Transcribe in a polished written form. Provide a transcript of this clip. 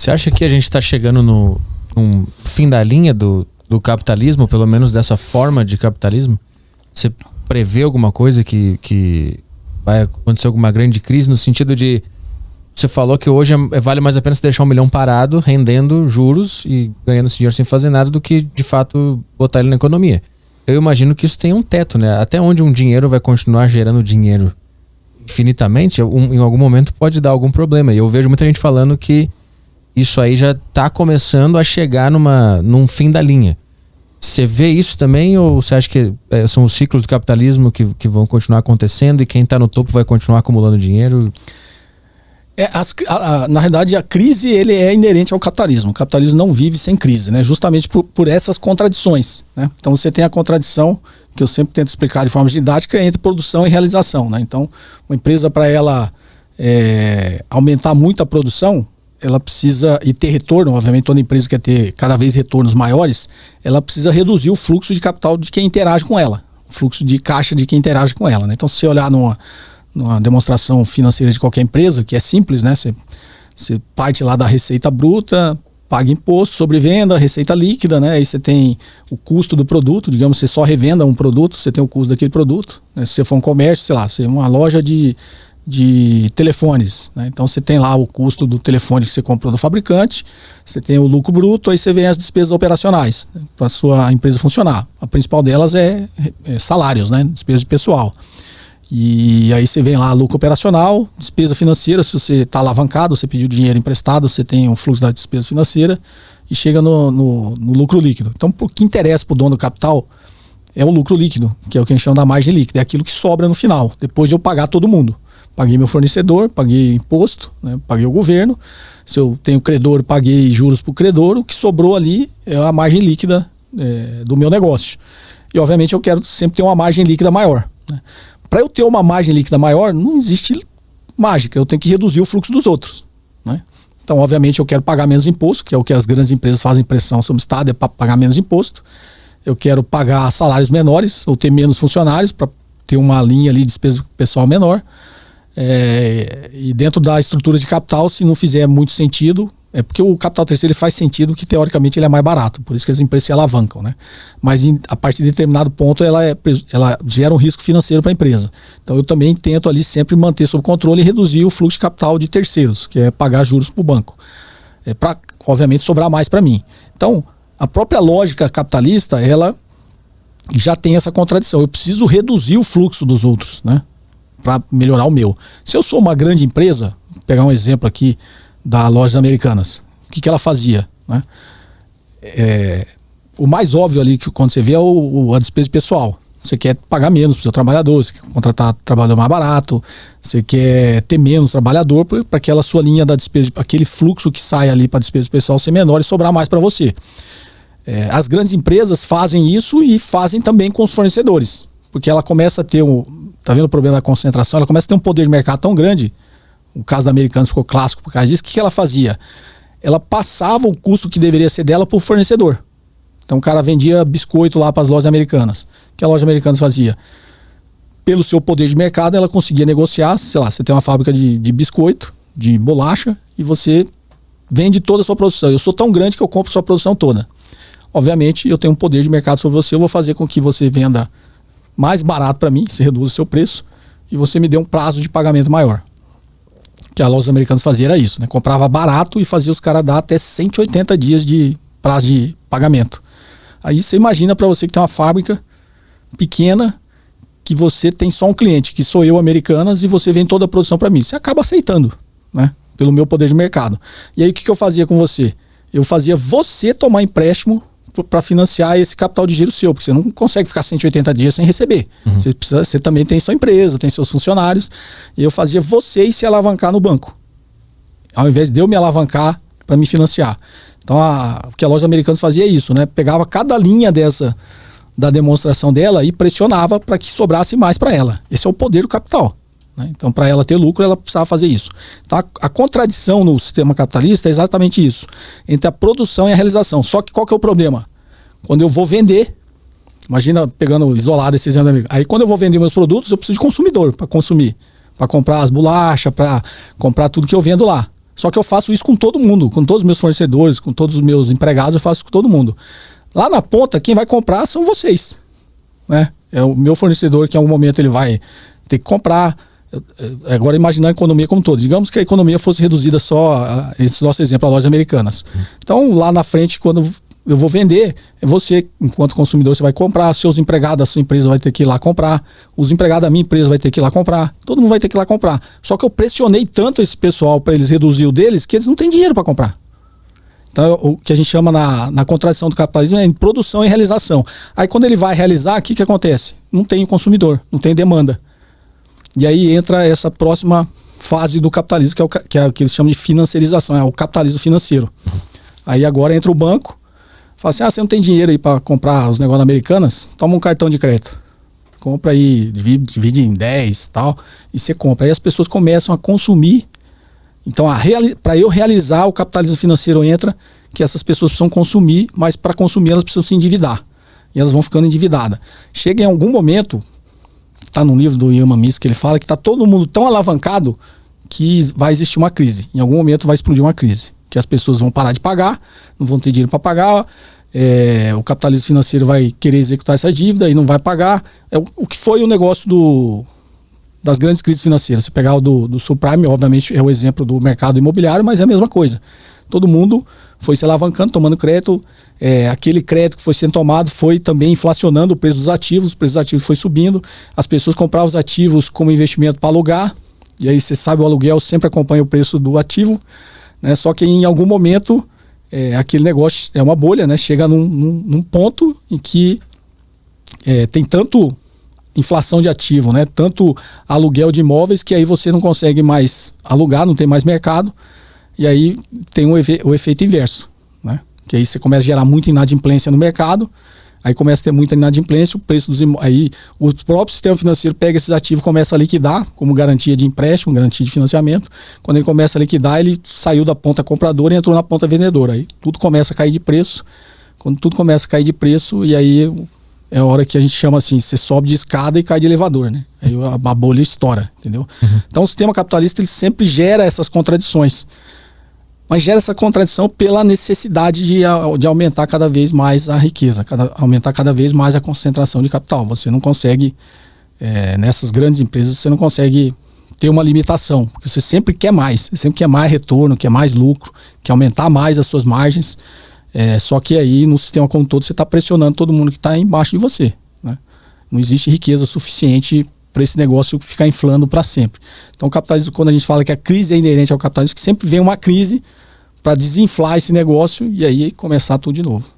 Você acha que a gente está chegando no fim da linha do capitalismo, pelo menos dessa forma de capitalismo? Você prevê alguma coisa que vai acontecer alguma grande crise no sentido de... Você falou que hoje vale mais a pena você deixar 1 milhão parado, rendendo juros e ganhando esse dinheiro sem fazer nada do que, de fato, botar ele na economia. Eu imagino que isso tem um teto, né? Até onde um dinheiro vai continuar gerando dinheiro infinitamente, em algum momento pode dar algum problema. E eu vejo muita gente falando que isso aí já está começando a chegar num fim da linha. Você vê isso também, ou você acha que são os ciclos do capitalismo que vão continuar acontecendo e quem está no topo vai continuar acumulando dinheiro? Na realidade, a crise ele é inerente ao capitalismo. O capitalismo não vive sem crise, né? Justamente por essas contradições, né? Então você tem a contradição, que eu sempre tento explicar de forma didática, entre produção e realização, né? Então, uma empresa, para ela aumentar muito a produção, ela precisa, e ter retorno, obviamente toda empresa quer ter cada vez retornos maiores, ela precisa reduzir o fluxo de capital de quem interage com ela, o fluxo de caixa de quem interage com ela, né? Então, se você olhar numa demonstração financeira de qualquer empresa, que é simples, né? Você parte lá da receita bruta, paga imposto sobre venda, receita líquida, né? Aí você tem o custo do produto, digamos, você só revenda um produto, você tem o custo daquele produto, né? Se você for um comércio, sei lá, você é uma loja de telefones, né? Então você tem lá o custo do telefone que você comprou do fabricante, você tem o lucro bruto, aí você vem as despesas operacionais, né? Para a sua empresa funcionar. A principal delas é salários, né? Despesa de pessoal. E aí você vem lá lucro operacional, despesa financeira, se você está alavancado, você pediu dinheiro emprestado, você tem um fluxo da despesa financeira e chega no lucro líquido. Então, o que interessa para o dono do capital é o lucro líquido, que é o que a gente chama da margem líquida, é aquilo que sobra no final, depois de eu pagar todo mundo. Paguei meu fornecedor, paguei imposto, né, paguei o governo, se eu tenho credor, paguei juros para o credor, o que sobrou ali é a margem líquida do meu negócio. E obviamente eu quero sempre ter uma margem líquida maior, né? Para eu ter uma margem líquida maior, não existe mágica, eu tenho que reduzir o fluxo dos outros, né? Então, obviamente, eu quero pagar menos imposto, que é o que as grandes empresas fazem pressão sobre o Estado, é para pagar menos imposto. Eu quero pagar salários menores, ou ter menos funcionários, para ter uma linha ali de despesa pessoal menor. E dentro da estrutura de capital, se não fizer muito sentido, é porque o capital terceiro ele faz sentido que teoricamente ele é mais barato, por isso que as empresas se alavancam, né? Mas a partir de determinado ponto ela gera um risco financeiro para a empresa. Então eu também tento ali sempre manter sob controle e reduzir o fluxo de capital de terceiros, que é pagar juros para o banco, para obviamente sobrar mais para mim. Então a própria lógica capitalista ela já tem essa contradição. Eu preciso reduzir o fluxo dos outros, né? Para melhorar o meu. Se eu sou uma grande empresa, vou pegar um exemplo aqui da Lojas Americanas, o que ela fazia, né? O mais óbvio ali que quando você vê é a despesa pessoal. Você quer pagar menos para o seu trabalhador, você quer contratar trabalhador mais barato, você quer ter menos trabalhador para aquela sua linha da despesa, aquele fluxo que sai ali para a despesa pessoal ser menor e sobrar mais para você. As grandes empresas fazem isso e fazem também com os fornecedores, porque ela começa a ter tá vendo o problema da concentração? Ela começa a ter um poder de mercado tão grande. O caso da Americanas ficou clássico por causa disso. O que ela fazia? Ela passava o custo que deveria ser dela para o fornecedor. Então o cara vendia biscoito lá para as lojas americanas. O que a loja americana fazia? Pelo seu poder de mercado, ela conseguia negociar, sei lá, você tem uma fábrica de biscoito, de bolacha, e você vende toda a sua produção. Eu sou tão grande que eu compro sua produção toda. Obviamente, eu tenho um poder de mercado sobre você, eu vou fazer com que você venda mais barato para mim, você reduz o seu preço, e você me dê um prazo de pagamento maior. Que a loja americana fazia era isso, né? Comprava barato e fazia os caras dar até 180 dias de prazo de pagamento. Aí você imagina para você que tem uma fábrica pequena, que você tem só um cliente, que sou eu, Americanas, e você vende toda a produção para mim. Você acaba aceitando, né? Pelo meu poder de mercado. E aí o que eu fazia com você? Eu fazia você tomar empréstimo para financiar esse capital de giro seu, porque você não consegue ficar 180 dias sem receber. Uhum. Você também tem sua empresa, tem seus funcionários, e eu fazia você se alavancar no banco, ao invés de eu me alavancar para me financiar. Então, o que a Lojas Americanas fazia é isso, né? Pegava cada linha da demonstração dela e pressionava para que sobrasse mais para ela. Esse é o poder do capital, né? Então, para ela ter lucro, ela precisava fazer isso. Então, a contradição no sistema capitalista é exatamente isso, entre a produção e a realização. Só que qual que é o problema? Quando eu vou vender, imagina pegando isolado esse exemplo, aí quando eu vou vender meus produtos, eu preciso de consumidor para consumir, para comprar as bolachas, para comprar tudo que eu vendo lá. Só que eu faço isso com todo mundo, com todos os meus fornecedores, com todos os meus empregados, eu faço isso com todo mundo. Lá na ponta, quem vai comprar são vocês, né? É o meu fornecedor que em algum momento ele vai ter que comprar. Agora imaginar a economia como um todo. Digamos que a economia fosse reduzida só, esse nosso exemplo, a lojas americanas. Então lá na frente, quando eu vou vender, você, enquanto consumidor, você vai comprar, seus empregados da sua empresa vai ter que ir lá comprar, os empregados da minha empresa vai ter que ir lá comprar, todo mundo vai ter que ir lá comprar. Só que eu pressionei tanto esse pessoal para eles reduzir o deles, que eles não têm dinheiro para comprar. Então, o que a gente chama na contradição do capitalismo é em produção e realização. Aí quando ele vai realizar, o que acontece? Não tem consumidor, não tem demanda. E aí entra essa próxima fase do capitalismo, que é o que eles chamam de financiarização, é o capitalismo financeiro. Aí agora entra o banco, fala assim, você não tem dinheiro aí para comprar os negócios americanos? Toma um cartão de crédito. Compra aí, divide em 10 e tal, e você compra. Aí as pessoas começam a consumir. Então, para eu realizar o capitalismo financeiro entra que essas pessoas precisam consumir, mas para consumir elas precisam se endividar. E elas vão ficando endividadas. Chega em algum momento, está no livro do Yama Miss, que ele fala que está todo mundo tão alavancado que vai existir uma crise. Em algum momento vai explodir uma crise. Que as pessoas vão parar de pagar, não vão ter dinheiro para pagar, o capitalismo financeiro vai querer executar essa dívida e não vai pagar. O que foi o negócio das grandes crises financeiras. Você pegar o do subprime, obviamente é o exemplo do mercado imobiliário, mas é a mesma coisa. Todo mundo foi se alavancando, tomando crédito. Aquele crédito que foi sendo tomado foi também inflacionando o preço dos ativos. O preço dos ativos foi subindo. As pessoas compravam os ativos como investimento para alugar. E aí você sabe, o aluguel sempre acompanha o preço do ativo, né? Só que em algum momento aquele negócio é uma bolha, né? Chega num ponto em que tem tanto inflação de ativo, né? Tanto aluguel de imóveis que aí você não consegue mais alugar, não tem mais mercado. E aí tem o efeito inverso, né? Que aí você começa a gerar muita inadimplência no mercado, aí começa a ter muita inadimplência, o preço dos aí o próprio sistema financeiro pega esses ativos e começa a liquidar como garantia de empréstimo, garantia de financiamento. Quando ele começa a liquidar, ele saiu da ponta compradora e entrou na ponta vendedora. Aí tudo começa a cair de preço. Quando tudo começa a cair de preço, e aí é a hora que a gente chama assim, você sobe de escada e cai de elevador, né? Aí a bolha estoura, entendeu? Então o sistema capitalista ele sempre gera essas contradições. Mas gera essa contradição pela necessidade de aumentar cada vez mais a riqueza, aumentar cada vez mais a concentração de capital. Você não consegue, nessas grandes empresas, você não consegue ter uma limitação, porque você sempre quer mais, você sempre quer mais retorno, quer mais lucro, quer aumentar mais as suas margens, só que aí no sistema como um todo você está pressionando todo mundo que está embaixo de você, né? Não existe riqueza suficiente para esse negócio ficar inflando para sempre. Então o capitalismo, quando a gente fala que a crise é inerente ao capitalismo, que sempre vem uma crise para desinflar esse negócio e aí começar tudo de novo.